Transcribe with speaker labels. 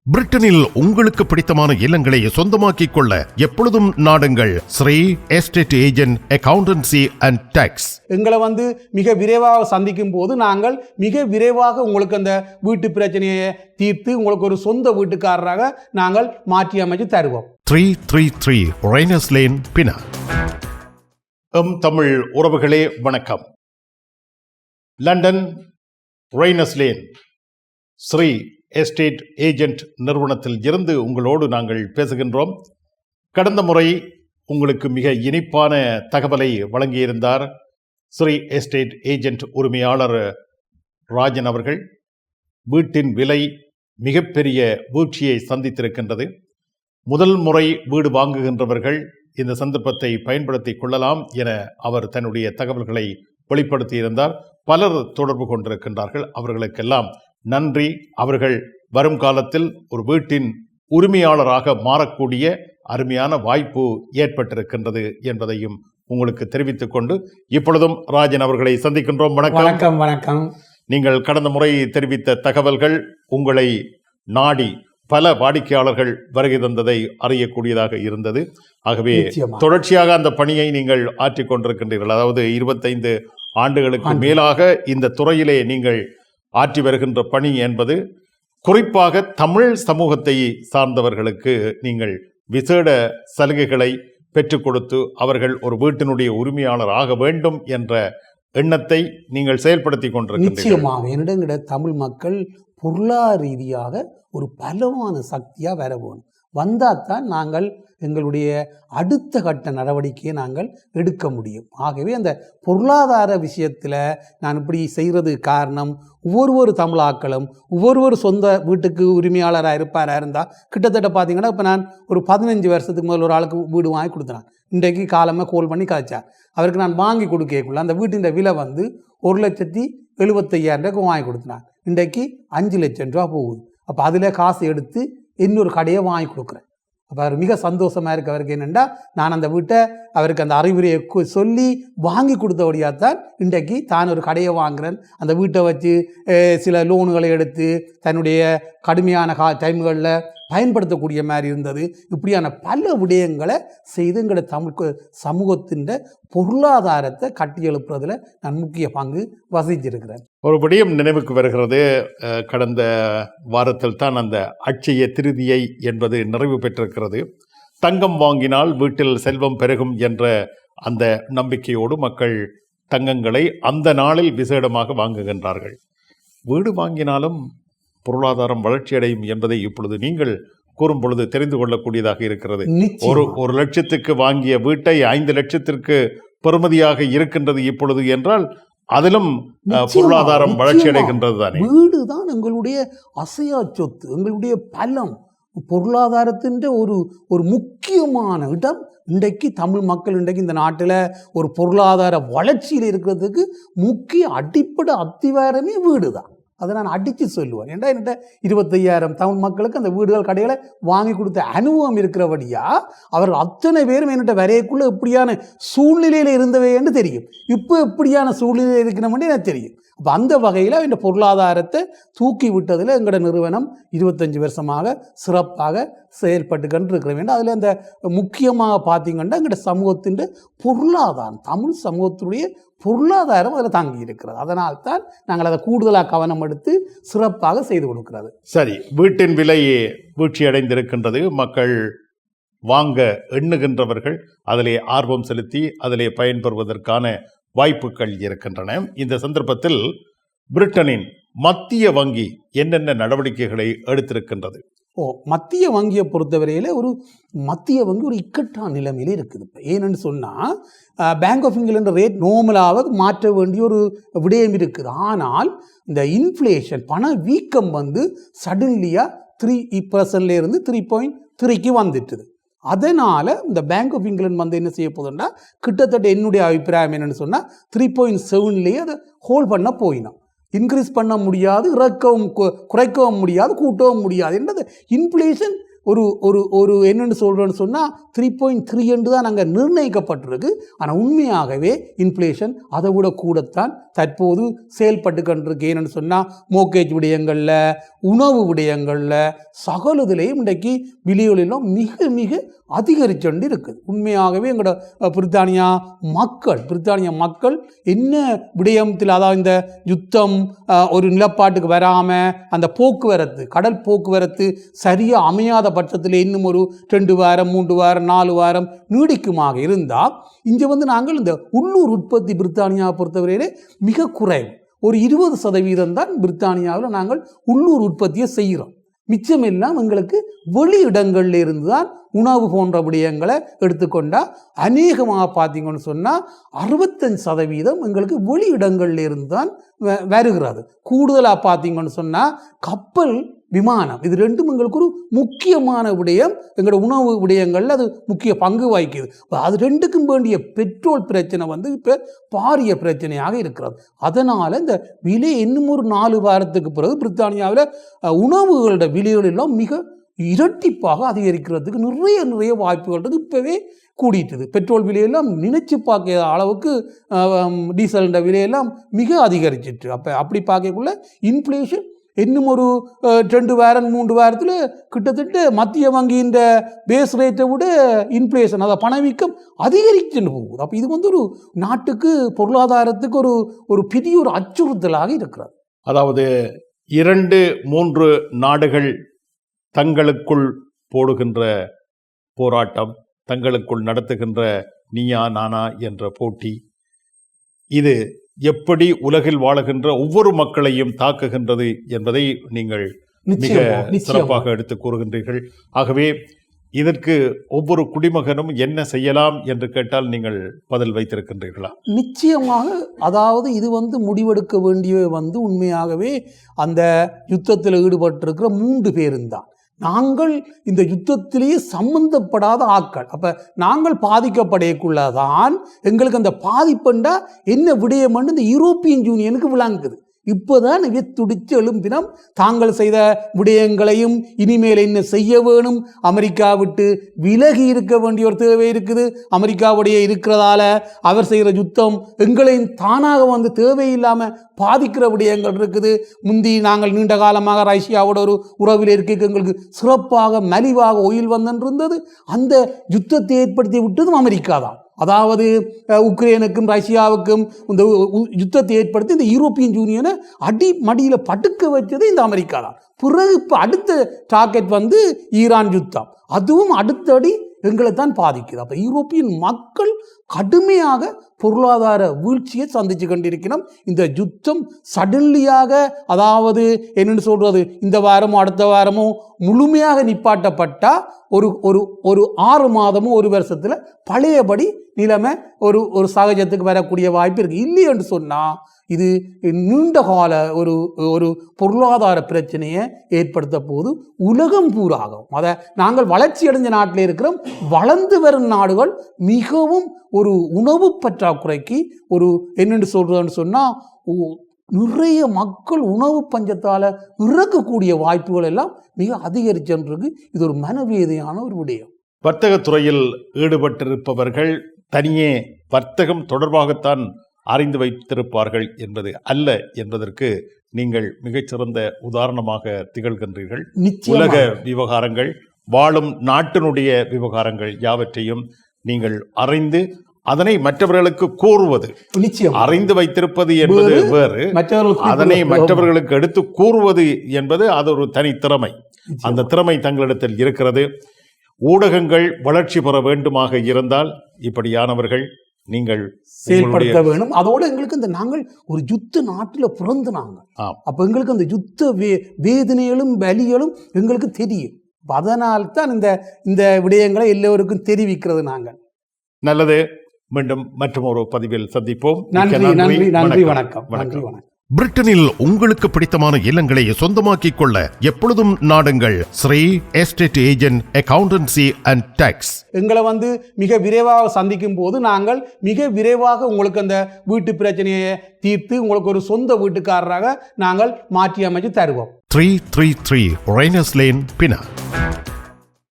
Speaker 1: பிரிட்டனில் உங்களுக்கு பிடித்தமான இல்லங்களை சொந்தமாக்கிக் கொள்ள எப்பொழுதும் நாடுங்கள் Sri estate agent accountancy and tax.
Speaker 2: எங்களை மிக விரைவாக சந்திக்கும் போது நாங்கள் மிக விரைவாக உங்களுக்கு அந்த வீட்டு பிரச்சனையை தீர்த்து உங்களுக்கு ஒரு சொந்த வீட்டுக்காரராக நாங்கள் மாற்றி அமைச்சு தருவோம்.
Speaker 1: 333 ரெய்னர்ஸ் லேன், பினா. தமிழ் உறவுகளே வணக்கம். London Rayners Lane Sri estate agent நிறுவனத்தில் இருந்து உங்களோடு நாங்கள் பேசுகின்றோம். கடந்த முறை உங்களுக்கு மிக இனிப்பான தகவலை வழங்கியிருந்தார் ஸ்ரீ எஸ்டேட் ஏஜென்ட் உரிமையாளர் ராஜன் அவர்கள். வீட்டின் விலை மிகப்பெரிய வீழ்ச்சியை சந்தித்திருக்கின்றது. முதல் முறை வீடு வாங்குகின்றவர்கள் இந்த சந்தர்ப்பத்தை பயன்படுத்தி கொள்ளலாம் என அவர் தன்னுடைய தகவல்களை வெளிப்படுத்தியிருந்தார். பலர் தொடர்பு கொண்டிருக்கின்றார்கள். அவர்களுக்கெல்லாம் நன்றி. அவர்கள் வரும் காலத்தில் ஒரு வீட்டின் உரிமையாளராக மாறக்கூடிய அருமையான வாய்ப்பு ஏற்பட்டிருக்கின்றது என்பதையும் உங்களுக்கு தெரிவித்துக் கொண்டு இப்பொழுதும் ராஜன் அவர்களை சந்திக்கின்றோம்.
Speaker 2: வணக்கம். வணக்கம்.
Speaker 1: நீங்கள் கடந்த முறை தெரிவித்த தகவல்கள் உங்களை நாடி பல வாடிக்கையாளர்கள் வருகை தந்ததை அறியக்கூடியதாக இருந்தது. ஆகவே தொடர்ச்சியாக அந்த பணியை நீங்கள் ஆற்றிக் கொண்டிருக்கின்றீர்கள். அதாவது 25 ஆண்டுகளுக்கு மேலாக இந்த துறையிலே நீங்கள் ஆற்றி வருகின்ற பணி என்பது குறிப்பாக தமிழ் சமூகத்தை சார்ந்தவர்களுக்கு நீங்கள் விசேட சலுகைகளை பெற்றுக் கொடுத்து அவர்கள் ஒரு வீட்டினுடைய உரிமையாளர் ஆக வேண்டும் என்ற எண்ணத்தை நீங்கள் செயல்படுத்தி கொண்டிருக்கிறீர்கள்.
Speaker 2: நிச்சயமாக என்னிடங்கிற தமிழ் மக்கள் பொருளாதார ரீதியாக ஒரு பலமான சக்தியாக வர வேணும். வந்தால்தான் நாங்கள் எங்களுடைய அடுத்த கட்ட நடவடிக்கையை நாங்கள் எடுக்க முடியும். ஆகவே அந்த பொருளாதார விஷயத்தில் நான் இப்படி செய்கிறதுக்கு காரணம், ஒவ்வொரு தமிழாக்களும் ஒவ்வொரு சொந்த வீட்டுக்கு உரிமையாளராக இருப்பாராக இருந்தால் கிட்டத்தட்ட பார்த்தீங்கன்னா இப்போ நான் ஒரு 15 வருஷத்துக்கு முதல் ஒரு ஆளுக்கு வீடு வாங்கி கொடுத்தேன். இன்றைக்கு காலமாக கோல் பண்ணி காய்ச்சார். அவருக்கு நான் வாங்கி கொடுக்கக்குள்ள அந்த வீட்டின் விலை 1,75,000 வாங்கி கொடுத்தேன். இன்றைக்கு 5 லட்சம் ரூபா போகுது. அப்போ அதில் காசு எடுத்து இன்னொரு கடையை வாங்கி கொடுக்குறேன். அப்போ அவர் மிக சந்தோஷமாக இருக்கு. அவருக்கு என்னென்னா நான் அந்த வீட்டை அவருக்கு அந்த அறிவுரையை சொல்லி வாங்கி கொடுத்தபடியாத்தான் இன்றைக்கு தான் ஒரு கடையை வாங்குறேன். அந்த வீட்டை வச்சு சில லோனுகளை எடுத்து தன்னுடைய கடுமையான டைம்களில் பயன்படுத்தக்கூடிய மாதிரி இருந்தது. இப்படியான பல விடயங்களை செய்து எங்களோட தமிழ் சமூகத்தின் பொருளாதாரத்தை கட்டி எழுப்புறதுல நான் முக்கிய பங்கு வசிச்சிருக்கிறேன்.
Speaker 1: ஒரு விடயம் நினைவுக்கு வருகிறது. கடந்த வாரத்தில் தான் அந்த அட்சய திருதியை என்பது நிறைவு பெற்றிருக்கிறது. தங்கம் வாங்கினால் வீட்டில் செல்வம் பெருகும் என்ற அந்த நம்பிக்கையோடு மக்கள் தங்கங்களை அந்த நாளில் விசேடமாக வாங்குகின்றார்கள். வீடு வாங்கினாலும் பொருளாதாரம் வளர்ச்சியடையும் என்பதை இப்பொழுது நீங்கள் கூறும் பொழுது தெரிந்து கொள்ளக்கூடியதாக இருக்கிறது. ஒரு லட்சத்துக்கு வாங்கிய வீட்டை 5 லட்சத்திற்கு பெறுமதியாக இருக்கின்றது இப்பொழுது என்றால் அதிலும் பொருளாதாரம் வளர்ச்சி அடைகின்றது தானே.
Speaker 2: வீடு தான் எங்களுடைய அசையா சொத்து, எங்களுடைய பலம். பொருளாதாரத்தின் ஒரு முக்கியமான இடம். இன்றைக்கு தமிழ் மக்கள் இன்றைக்கு இந்த நாட்டில் ஒரு பொருளாதார வளர்ச்சியில் இருக்கிறதுக்கு முக்கிய அடிப்படை அத்திவாரமே வீடு தான். அதை நான் அடித்து சொல்லுவேன். ஏன்டா என்கிட்ட 25,000 தமிழ் மக்களுக்கு அந்த வீடுகள் கடைகளை வாங்கி கொடுத்த அனுபவம் இருக்கிறபடியா அவர்கள் அத்தனை பேரும் என்கிட்ட வரையக்குள்ள எப்படியான சூழ்நிலையில் இருந்தவை என்று தெரியும். இப்போ எப்படியான சூழ்நிலையில் இருக்கணும்னு எனக்கு தெரியும். அப்போ அந்த வகையில் இந்த பொருளாதாரத்தை தூக்கி விட்டதில் எங்களோட நிறுவனம் 25 வருஷமாக சிறப்பாக செயல்பட்டு கொண்டிருக்கிற வேண்டும். அதில் அந்த முக்கியமாக பார்த்தீங்கன்னா எங்களோட சமூகத்தின் பொருளாதாரம், தமிழ் சமூகத்துடைய பொருளாதாரம் அதில் தாங்கி இருக்கிறது. அதனால்தான் நாங்கள் அதை கூடுதலாக கவனம் எடுத்து சிறப்பாக செய்து கொடுக்கிறது.
Speaker 1: சரி, வீட்டின் விலை வீழ்ச்சி அடைந்திருக்கின்றது. மக்கள் வாங்க எண்ணுகின்றவர்கள் அதிலே ஆர்வம் செலுத்தி அதிலே பயன்பெறுவதற்கான வாய்ப்புகள் இருக்கின்றன. இந்த சந்தர்ப்பத்தில் பிரிட்டனின் மத்திய வங்கி என்னென்ன நடவடிக்கைகளை எடுத்திருக்கின்றது?
Speaker 2: மத்திய வங்கியை பொறுத்தவரையில் மத்திய வங்கி ஒரு இக்கட்டான நிலைமையிலே இருக்குது. இப்போ ஏன்னு சொன்னால் பேங்க் ஆஃப் இங்கிலாந்து ரேட் நார்மலாக மாற்ற வேண்டிய ஒரு விடயம் இருக்குது. ஆனால் இந்த இன்ஃப்ளேஷன் பண வீக்கம் சடன்லியாக 3% 3.3க்கு வந்துட்டுது. அதனால் இந்த பேங்க் ஆஃப் இங்கிலாந்து என்ன செய்ய போதுன்னா கிட்டத்தட்ட என்னுடைய அபிப்பிராயம் என்னென்னு சொன்னால் 3.7லேயே அதை ஹோல்ட் பண்ண போயினோம். இன்க்ரீஸ் பண்ண முடியாது, குறைக்கவும் முடியாது, கூட்டவும் முடியாது. என்னது இன்ஃப்ளேஷன் ஒரு ஒரு ஒரு என்னென்னு சொல்கிறோன்னு சொன்னால் 3.3 என்று தான் அங்கே நிர்ணயிக்கப்பட்டிருக்கு. ஆனால் உண்மையாகவே இன்ஃப்ளேஷன் அதை விட கூடத்தான் தற்போது செயல்பட்டு கொண்டிருக்கு. ஏன்னு சொன்னால் மோர்கேஜ் விடயங்களில், உணவு விடயங்களில், சகலதுலேயும் இன்றைக்கு விலைகளெல்லாம் மிக மிக அதிகரிச்சுண்டு இருக்குது. உண்மையாகவே எங்களோட பிரித்தானியா மக்கள் என்ன விடயத்தில், அதாவது இந்த யுத்தம் ஒரு நிலப்பாட்டுக்கு வராமல் அந்த போக்குவரத்து, கடல் போக்குவரத்து சரியாக அமையாத பட்சத்தில் இன்னும் ஒரு 2 வாரம் 3 வாரம் 4 வாரம் நீடிக்குமாக இருந்தால், இங்கே நாங்கள் இந்த உள்ளூர் உற்பத்தி பிரித்தானியாவை பொறுத்தவரையிலே மிக குறைவு. ஒரு 20% தான் பிரித்தானியாவில் நாங்கள் உள்ளூர் உற்பத்தியை செய்கிறோம். மிச்சமெல்லாம் எங்களுக்கு வெளி இடங்கள்ல இருந்து தான் உணவு போன்ற விடயங்களை எடுத்துக்கொண்டால் அநேகமாக பார்த்தீங்கன்னு சொன்னால் 65% எங்களுக்கு வெளி இடங்கள்ல இருந்து தான் வருகிறது. கூடுதலாக பார்த்தீங்கன்னு சொன்னால் கப்பல், விமானம், இது ரெண்டும் எங்களுக்கு ஒரு முக்கியமான விடயம். எங்களோட உணவு விடயங்களில் அது முக்கிய பங்கு வகிக்குது. அது ரெண்டுக்கும் வேண்டிய பெட்ரோல் பிரச்சனை இப்போ பாரிய பிரச்சனையாக இருக்கிறது. அதனால் இந்த விலை இன்னும் ஒரு 4 வாரத்துக்கு பிறகு பிரித்தானியாவில் உணவுகளோட விலைகள் எல்லாம் மிக இரட்டிப்பாக அதிகரிக்கிறதுக்கு நிறைய வாய்ப்புகள் இப்போவே கூடிட்டுது. பெட்ரோல் விலையெல்லாம் நினைச்சு பார்க்க அளவுக்கு டீசலின் விலையெல்லாம் மிக அதிகரிச்சிட்டு. அப்படி பார்க்கக்குள்ள இன்ஃப்ளேஷன் இன்னும் ஒரு 2 வாரம் 3 வாரத்தில் கிட்டத்தட்ட மத்திய வங்கியின் பேஸ் ரேட்டை விட இன்ஃப்ளேஷன், அதாவது பணவீக்கம் அதிகரிச்சுன்னு போகுது. அப்போ இது ஒரு நாட்டுக்கு, பொருளாதாரத்துக்கு ஒரு பெரிய ஒரு அச்சுறுத்தலாக இருக்கிறது.
Speaker 1: அதாவது 2-3 நாடுகள் தங்களுக்குள் போடுகின்ற போராட்டம், தங்களுக்குள் நடத்துகின்ற நீயா நானா என்ற போட்டி, இது எப்படி உலகில் வாழுகின்ற ஒவ்வொரு மக்களையும் தாக்குகின்றது என்பதை நீங்கள் மிக சிறப்பாக எடுத்து கூறுகின்றீர்கள். ஆகவே இதற்கு ஒவ்வொரு குடிமகனும் என்ன செய்யலாம் என்று கேட்டால் நீங்கள் பதில் வைத்திருக்கின்றீர்களா?
Speaker 2: நிச்சயமாக. அதாவது இது முடிவெடுக்க வேண்டிய உண்மையாகவே அந்த யுத்தத்தில் ஈடுபட்டிருக்கிற 3 பேரும் தான். நாங்கள் இந்த யுத்தத்திலேயே சம்பந்தப்படாத ஆட்கள். அப்போ நாங்கள் பாதிக்கப்படையக்குள்ளதான் எங்களுக்கு அந்த பாதிப்புண்டா என்ன விடயம்னு இந்த யூரோப்பியன் யூனியனுக்கு விளங்குது. இப்போதான் துடிச்சு எழும்பினம். தாங்கள் செய்த விடயங்களையும் இனிமேல் என்ன செய்ய வேணும், அமெரிக்கா விட்டு விலகி இருக்க வேண்டிய ஒரு தேவை இருக்குது. அமெரிக்காவுடைய இருக்கிறதால அவர் செய்கிற யுத்தம் எங்களையும் தானாக தேவையில்லாமல் பாதிக்கிற விடயங்கள் இருக்குது. முந்தி நாங்கள் நீண்ட காலமாக ரஷ்யாவோட ஒரு உறவில் இருக்க எங்களுக்கு சிறப்பாக மலிவாக ஒயில் வந்திருந்தது. அந்த யுத்தத்தை ஏற்படுத்தி விட்டதும் அமெரிக்கா தான். அதாவது உக்ரைனுக்கும் ரஷ்யாவுக்கும் இந்த யுத்தத்தை ஏற்படுத்தி இந்த யூரோப்பியன் யூனியனை மடியில் படுக்க வச்சது இந்த அமெரிக்கா தான். பிறகு இப்போ அடுத்த டார்கெட் ஈரான் யுத்தம், அதுவும் அடுத்தடி எங்களை தான் பாதிக்குது. அப்போ யூரோப்பியன் மக்கள் கடுமையாக பொருளாதார வீழ்ச்சியை சந்திச்சு கொண்டிருக்கிறோம். இந்த யுத்தம் சடன்லியாக, அதாவது என்னென்னு சொல்றது, இந்த வாரமோ அடுத்த வாரமோ முழுமையாக நிப்பாட்டப்பட்டால் ஒரு 6 மாதமோ 1 வருஷத்தில் பழையபடி நிலைமை ஒரு சகஜத்துக்கு வரக்கூடிய வாய்ப்பு இருக்குது. இல்லையென்று சொன்னால் இது நீண்ட கால ஒரு பொருளாதார பிரச்சனையை ஏற்படுத்த போது உலகம் பூராகும். அதை நாங்கள் வளர்ச்சி அடைஞ்ச நாட்டில் இருக்கிறோம். வளர்ந்து வரும் நாடுகள் மிகவும் ஒரு உணவு பற்றாக்குறைக்கு என்னென்னு சொல்றதுன்னு சொன்னால் நிறைய மக்கள் உணவு பஞ்சத்தால் இறக்கக்கூடிய வாய்ப்புகள் எல்லாம் மிக அதிகரிச்சென்றிருக்கு. இது ஒரு மனவேதையான ஒரு விடயம்.
Speaker 1: வர்த்தகத்துறையில் ஈடுபட்டிருப்பவர்கள் தனியே வர்த்தகம் தொடர்பாகத்தான் அறிந்து வைத்திருப்பார்கள் என்பது அல்ல என்பதற்கு நீங்கள் மிகச்சிறந்த உதாரணமாக திகழ்கின்றீர்கள். உலக விவகாரங்கள், வாழும் நாட்டினுடைய விவகாரங்கள் யாவற்றையும் நீங்கள் அறிந்து அதனை மற்றவர்களுக்கு கூறுவது, அறிந்து வைத்திருப்பது என்பது வேறு, அதனை மற்றவர்களுக்கு எடுத்து கூறுவது என்பது அது ஒரு தனி திறமை. அந்த திறமை தங்களிடத்தில் இருக்கிறது. ஊடகங்கள் வளர்ச்சி பெற வேண்டுமாக இருந்தால் இப்படியானவர்கள் நீங்கள்
Speaker 2: செயல்படுத்த வேணும். அதோட எங்களுக்கு நாங்கள் ஒரு யுத்த நாட்டில் பிறந்தனாங்க. அப்போ எங்களுக்கு அந்த யுத்த வேதனைகளும் வலிகளும் எங்களுக்கு தெரியும். அதனால்தான் இந்த விடயங்களை எல்லோருக்கும் தெரிவிக்கிறது நாங்கள்.
Speaker 1: நல்லது. மீண்டும் மற்றொரு பதிவில் சந்திப்போம்.
Speaker 2: நன்றி, வணக்கம்.
Speaker 1: பிரிட்டனில் உங்களுக்கு பிடித்தமான இல்லங்களை சொந்தமாக்கிக் கொள்ள எப்பொழுதும் நாடுங்கள் Sri estate agent accountancy and tax.
Speaker 2: எங்களை மிக விரைவாக சந்திக்கும் போது நாங்கள் மிக விரைவாக உங்களுக்கு அந்த வீட்டு பிரச்சனையை தீர்த்து உங்களுக்கு ஒரு சொந்த வீட்டுக்காரராக நாங்கள் மாற்றி அமைச்சு தருவோம்.
Speaker 1: 333 ரெய்னர்ஸ் லேன், பினாங்.